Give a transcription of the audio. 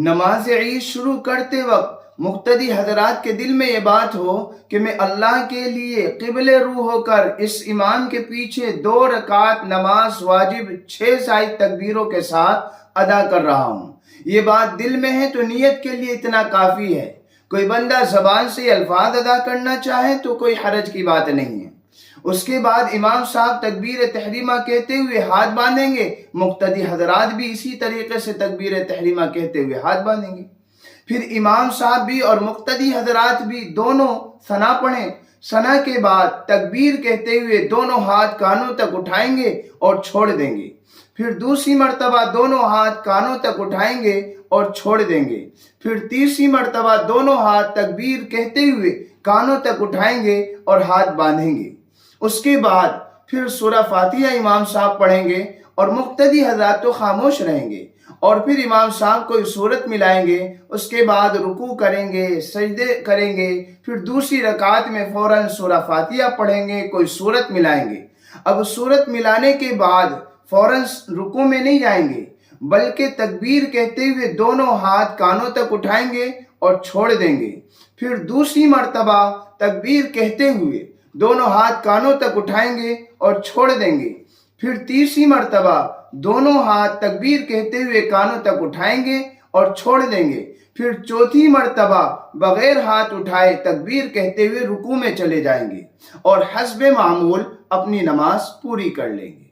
نماز عید شروع کرتے وقت مقتدی حضرات کے دل میں یہ بات ہو کہ میں اللہ کے لیے قبل رو ہو کر اس امام کے پیچھے 2 رکعت نماز واجب 6 زائد تکبیروں کے ساتھ ادا کر رہا ہوں۔ یہ بات دل میں ہے تو نیت کے لیے اتنا کافی ہے۔ کوئی بندہ زبان سے الفاظ ادا کرنا چاہے تو کوئی حرج کی بات نہیں ہے۔ اس کے بعد امام صاحب تکبیر تحریمہ کہتے ہوئے ہاتھ باندھیں گے، مقتدی حضرات بھی اسی طریقے سے تکبیر تحریمہ کہتے ہوئے ہاتھ باندھیں گے۔ پھر امام صاحب بھی اور مقتدی حضرات بھی دونوں ثنا پڑھیں۔ ثنا کے بعد تکبیر کہتے ہوئے دونوں ہاتھ کانوں تک اٹھائیں گے اور چھوڑ دیں گے۔ پھر دوسری مرتبہ دونوں ہاتھ کانوں تک اٹھائیں گے اور چھوڑ دیں گے۔ پھر تیسری مرتبہ دونوں ہاتھ تکبیر کہتے ہوئے کانوں تک اٹھائیں گے اور ہاتھ باندھیں گے۔ اس کے بعد پھر سورہ فاتحہ امام صاحب پڑھیں گے اور مقتدی حضرات تو خاموش رہیں گے، اور پھر امام صاحب کوئی سورت ملائیں گے۔ اس کے بعد رکوع کریں گے، سجدے کریں گے، پھر دوسری رکعت میں فوراً سورہ فاتحہ پڑھیں گے، کوئی سورت ملائیں گے۔ اب سورت ملانے کے بعد فوراً رکوع میں نہیں جائیں گے، بلکہ تکبیر کہتے ہوئے دونوں ہاتھ کانوں تک اٹھائیں گے اور چھوڑ دیں گے۔ پھر دوسری مرتبہ تکبیر کہتے ہوئے دونوں ہاتھ کانوں تک اٹھائیں گے اور چھوڑ دیں گے۔ پھر تیسری مرتبہ دونوں ہاتھ تکبیر کہتے ہوئے کانوں تک اٹھائیں گے اور چھوڑ دیں گے۔ پھر چوتھی مرتبہ بغیر ہاتھ اٹھائے تکبیر کہتے ہوئے رکوع میں چلے جائیں گے اور حسب معمول اپنی نماز پوری کر لیں گے۔